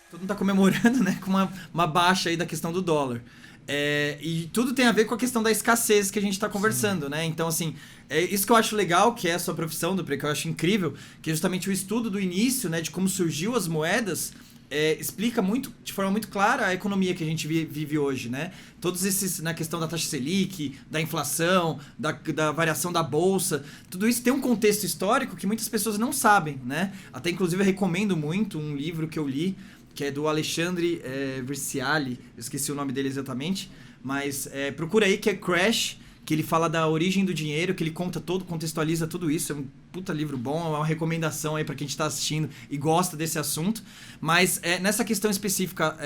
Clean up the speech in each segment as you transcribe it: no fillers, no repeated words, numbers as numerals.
todo mundo está comemorando, né, com uma baixa aí da questão do dólar. E tudo tem a ver com a questão da escassez que a gente está conversando, né? Então, assim, isso que eu acho legal, que é a sua profissão, Dupré, que eu acho incrível, que é justamente o estudo do início, né, de como surgiu as moedas, explica muito, de forma muito clara a economia que a gente vive hoje, né? Todos esses, na questão da taxa Selic, da inflação, da variação da bolsa, tudo isso tem um contexto histórico que muitas pessoas não sabem, né? Até, inclusive, eu recomendo muito um livro que eu li, que é do Alexandre Versiali, eu esqueci o nome dele exatamente, mas procura aí, que é Crash, que ele fala da origem do dinheiro, que ele contextualiza tudo isso. É um puta livro bom, é uma recomendação aí para quem está assistindo e gosta desse assunto. Mas nessa questão específica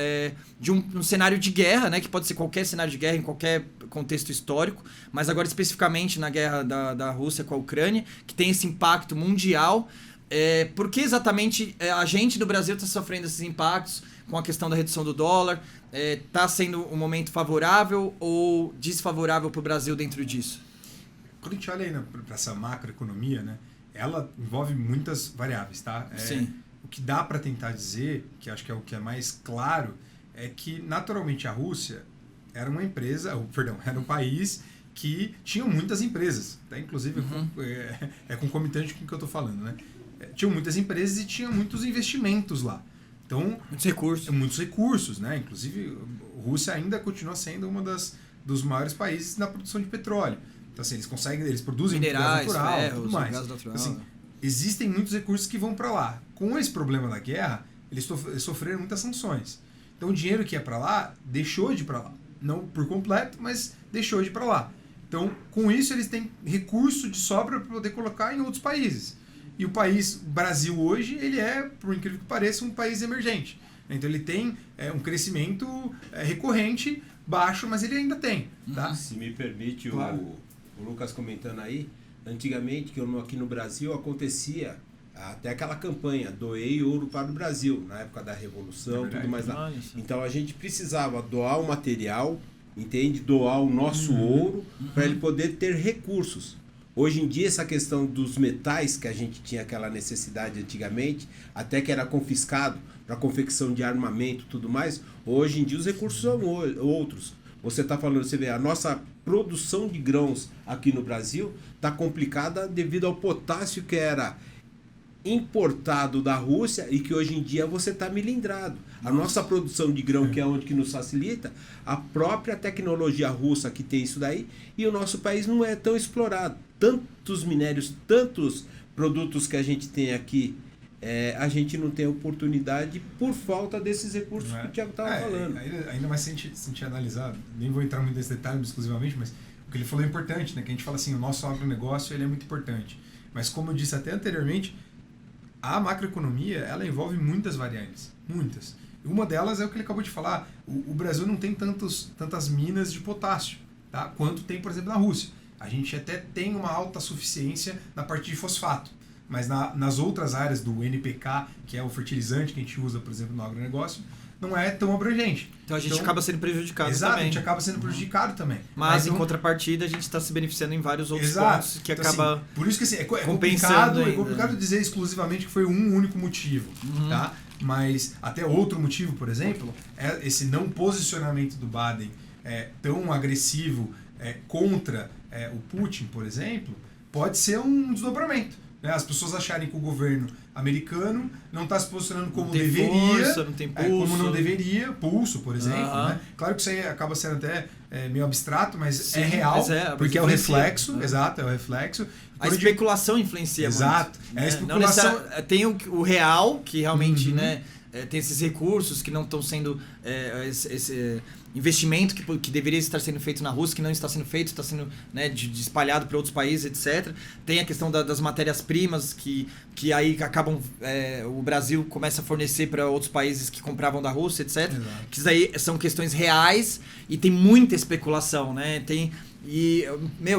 de um cenário de guerra, né, que pode ser qualquer cenário de guerra, em qualquer contexto histórico, mas agora especificamente na guerra da Rússia com a Ucrânia, que tem esse impacto mundial. Por que exatamente a gente no Brasil está sofrendo esses impactos com a questão da redução do dólar? Está sendo um momento favorável ou desfavorável para o Brasil dentro disso? Quando a gente olha aí para essa macroeconomia, né, ela envolve muitas variáveis, tá? Sim. O que dá para tentar dizer, que acho que é o que é mais claro, é que naturalmente a Rússia era uma empresa, era um país que tinha muitas empresas, tá? Inclusive é concomitante com o que eu estou falando, né? Tinham muitas empresas e tinha muitos investimentos lá. Então, muitos recursos, né? Inclusive, a Rússia ainda continua sendo dos maiores países na produção de petróleo. Então, assim, eles produzem minerais, gás natural, ferros, tudo mais. gás natural. Assim, existem muitos recursos que vão para lá. Com esse problema da guerra, eles sofreram muitas sanções. Então, o dinheiro que ia para lá deixou de ir para lá. Não por completo, mas deixou de ir para lá. Então, com isso, eles têm recurso de sobra para poder colocar em outros países. E o Brasil hoje, ele por incrível que pareça, um país emergente. Então ele tem um crescimento recorrente, baixo, mas ele ainda tem. Tá? Se me permite, claro. o Lucas comentando aí, antigamente, que aqui no Brasil acontecia até aquela campanha, doei ouro para o Brasil, na época da Revolução, tudo mais lá. Então a gente precisava doar o material, entende? Doar o nosso ouro, para ele poder ter recursos. Hoje em dia, essa questão dos metais, que a gente tinha aquela necessidade antigamente, até que era confiscado para confecção de armamento e tudo mais, hoje em dia os recursos são outros. Você está falando, você vê, a nossa produção de grãos aqui no Brasil está complicada devido ao potássio que era importado da Rússia e que hoje em dia você está milindrado. A nossa produção de grão, que é onde que nos facilita, a própria tecnologia russa que tem isso daí, e o nosso país não é tão explorado. Tantos minérios, tantos produtos que a gente tem aqui, a gente não tem oportunidade por falta desses recursos que o Thiago estava falando. Ainda mais se a gente analisar, nem vou entrar muito nesse detalhe exclusivamente, mas o que ele falou é importante, né? Que a gente fala assim, o nosso agronegócio ele é muito importante. Mas como eu disse até anteriormente, a macroeconomia ela envolve muitas variantes, muitas. E uma delas é o que ele acabou de falar, o Brasil não tem tantas minas de potássio, tá? Quanto tem, por exemplo, na Rússia. A gente até tem uma alta suficiência na parte de fosfato, mas nas outras áreas do NPK, que é o fertilizante que a gente usa, por exemplo, no agronegócio, não é tão abrangente. Então a gente acaba sendo prejudicado também. Exato, a gente acaba sendo prejudicado também. Mas em contrapartida a gente está se beneficiando em vários outros pontos que então, acaba assim, por isso que assim, é complicado dizer exclusivamente que foi um único motivo, tá? Mas até outro motivo, por exemplo, é esse não posicionamento do Biden tão agressivo contra o Putin, por exemplo, pode ser um desdobramento. Né? As pessoas acharem que o governo americano não está se posicionando como deveria, força, não tem pulso. Como não deveria, pulso, por exemplo. Né? Claro que isso aí acaba sendo até meio abstrato, mas sim, é real, porque é o reflexo, exato, é o reflexo. A especulação influencia exato, muito. A especulação... Tem o real, que realmente né, tem esses recursos que não estão sendo... esse investimento que deveria estar sendo feito na Rússia, que não está sendo feito, está sendo espalhado para outros países, etc. Tem a questão das matérias-primas que aí acabam... o Brasil começa a fornecer para outros países que compravam da Rússia, etc. Exato. Que isso aí são questões reais e tem muita especulação, né? E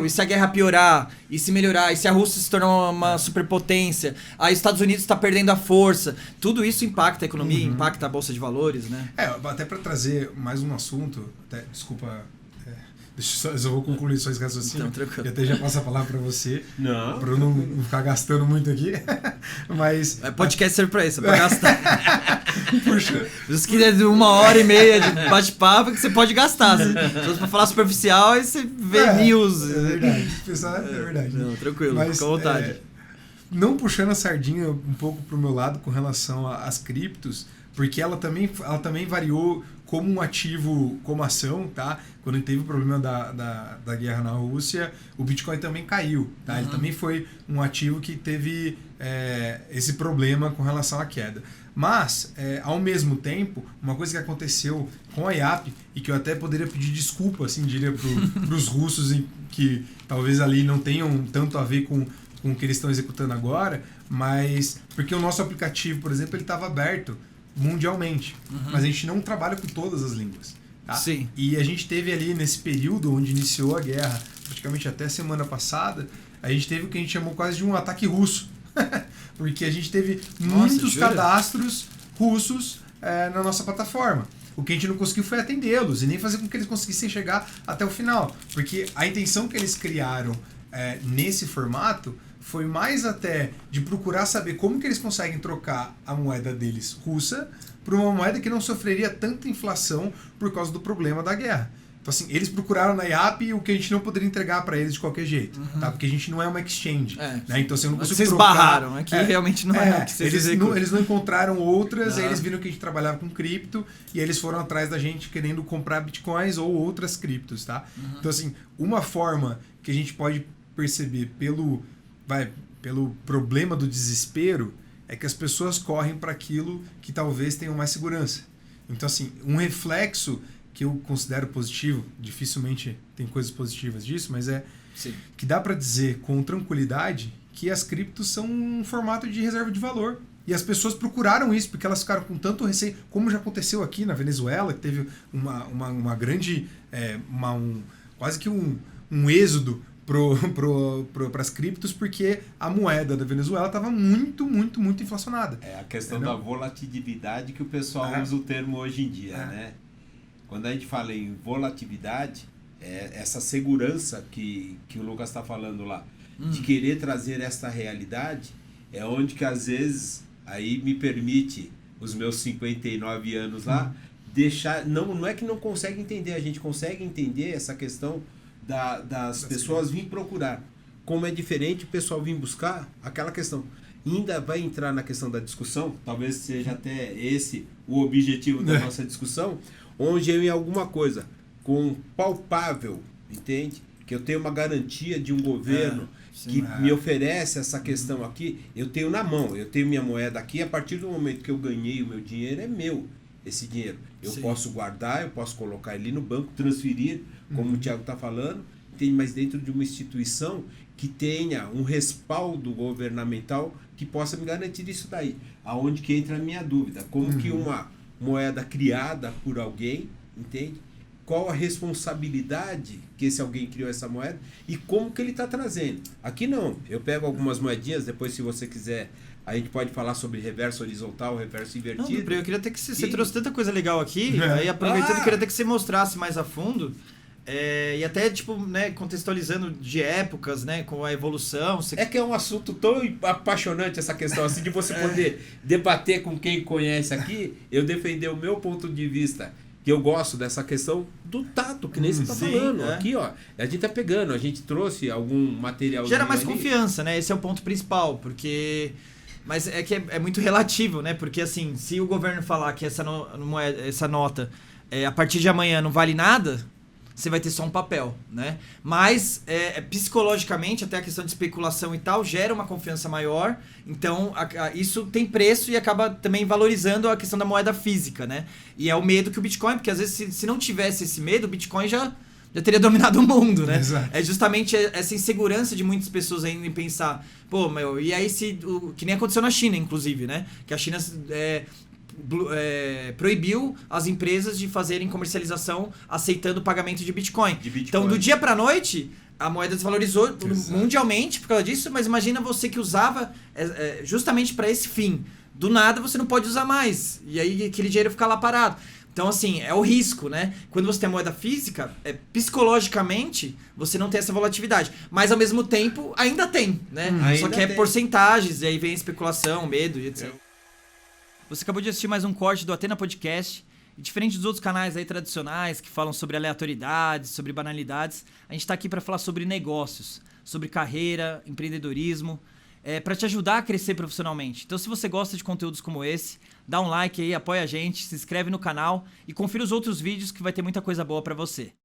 se a guerra piorar, e se melhorar, e se a Rússia se tornar uma superpotência, aí os Estados Unidos está perdendo a força, tudo isso impacta a economia, impacta a Bolsa de Valores, né? Até para trazer mais um assunto, desculpa, eu só vou concluir só esse raciocínio, e até já passo a palavra para você, para eu não ficar gastando muito aqui, mas... Podcast serve para isso, para gastar. Puxa. Se quiser de 1h30 de bate-papo, que você pode gastar. Se fosse pra falar superficial, aí você vê news. É verdade. Pensar, é verdade. Não, tranquilo, Mas, fica à vontade. Não puxando a sardinha um pouco pro meu lado com relação às criptos, porque ela também variou como um ativo, como ação, tá? Quando teve o problema da guerra na Rússia, o Bitcoin também caiu, tá? Ele também foi um ativo que teve esse problema com relação à queda. Mas, ao mesmo tempo, uma coisa que aconteceu com a IAP, e que eu até poderia pedir desculpa, assim, diria para os russos que talvez ali não tenham tanto a ver com o que eles estão executando agora, mas porque o nosso aplicativo, por exemplo, ele estava aberto mundialmente, mas a gente não trabalha com todas as línguas. Tá? Sim. E a gente teve ali nesse período onde iniciou a guerra, praticamente até semana passada, a gente teve o que a gente chamou quase de um ataque russo, porque a gente teve muitos cadastros russos na nossa plataforma. O que a gente não conseguiu foi atendê-los e nem fazer com que eles conseguissem chegar até o final, porque a intenção que eles criaram nesse formato foi mais até de procurar saber como que eles conseguem trocar a moeda deles russa por uma moeda que não sofreria tanta inflação por causa do problema da guerra. Então, assim, eles procuraram na IAP o que a gente não poderia entregar para eles de qualquer jeito, tá? Porque a gente não é uma exchange, né? Então, assim, eu não consigo vocês trocar... barraram, aqui realmente não é o que vocês eles não encontraram outras, aí eles viram que a gente trabalhava com cripto e eles foram atrás da gente querendo comprar bitcoins ou outras criptos, tá? Então, assim, uma forma que a gente pode perceber pelo problema do desespero é que as pessoas correm para aquilo que talvez tenham mais segurança. Então, assim, um reflexo que eu considero positivo, dificilmente tem coisas positivas disso, mas que dá para dizer com tranquilidade que as criptos são um formato de reserva de valor. E as pessoas procuraram isso, porque elas ficaram com tanto receio, como já aconteceu aqui na Venezuela, que teve uma grande, quase que um êxodo para as criptos, porque a moeda da Venezuela estava muito, muito, muito inflacionada. É a questão da volatilidade que o pessoal usa o termo hoje em dia, né? Quando a gente fala em volatilidade, essa segurança que o Lucas está falando lá, de querer trazer essa realidade, é onde que às vezes, aí me permite, os meus 59 anos lá, deixar... Não é que não consegue entender, a gente consegue entender essa questão das pessoas virem procurar. Como é diferente o pessoal vir buscar aquela questão. Ainda vai entrar na questão da discussão, talvez seja até esse o objetivo da nossa discussão, onde eu em alguma coisa com palpável, entende? Que eu tenho uma garantia de um governo que me oferece essa questão aqui, eu tenho na mão, eu tenho minha moeda aqui, a partir do momento que eu ganhei o meu dinheiro, é meu esse dinheiro. Eu posso guardar, eu posso colocar ele no banco, transferir, como o Thiago está falando, mas dentro de uma instituição que tenha um respaldo governamental que possa me garantir isso daí. Aonde que entra a minha dúvida? Como que uma moeda criada por alguém, entende? Qual a responsabilidade que esse alguém criou essa moeda e como que ele está trazendo. Aqui não, eu pego algumas moedinhas, depois se você quiser, a gente pode falar sobre reverso horizontal, reverso invertido. Não, eu queria até que você trouxe tanta coisa legal aqui, aí aproveitando, eu queria até que você mostrasse mais a fundo, e até, tipo, né, contextualizando de épocas, né, com a evolução. É que é um assunto tão apaixonante essa questão, assim, de você poder debater com quem conhece aqui, eu defender o meu ponto de vista, que eu gosto dessa questão do tato, que nem você está falando. Aqui, ó, a gente tá pegando, a gente trouxe algum material... Gera mais confiança, né, esse é o ponto principal, porque... Mas é que é muito relativo, né, porque assim, se o governo falar que essa nota, a partir de amanhã não vale nada... Você vai ter só um papel, né? Mas, psicologicamente, até a questão de especulação e tal, gera uma confiança maior. Então, isso tem preço e acaba também valorizando a questão da moeda física, né? E é o medo que o Bitcoin... Porque, às vezes, se não tivesse esse medo, o Bitcoin já teria dominado o mundo, né? Exato. É justamente essa insegurança de muitas pessoas ainda em pensar... Pô, e aí que nem aconteceu na China, inclusive, né? Que a China... proibiu as empresas de fazerem comercialização aceitando o pagamento de Bitcoin. Então, do dia pra noite, a moeda desvalorizou mundialmente por causa disso, mas imagina você que usava justamente para esse fim. Do nada, você não pode usar mais. E aí, aquele dinheiro fica lá parado. Então, assim, é o risco, né? Quando você tem a moeda física, psicologicamente, você não tem essa volatilidade. Mas, ao mesmo tempo, ainda tem, né? Só que porcentagens, e aí vem a especulação, medo e etc. Você acabou de assistir mais um corte do Athena Podcast. E diferente dos outros canais aí tradicionais que falam sobre aleatoriedades, sobre banalidades, a gente tá aqui para falar sobre negócios, sobre carreira, empreendedorismo, para te ajudar a crescer profissionalmente. Então, se você gosta de conteúdos como esse, dá um like aí, apoia a gente, se inscreve no canal e confira os outros vídeos que vai ter muita coisa boa para você.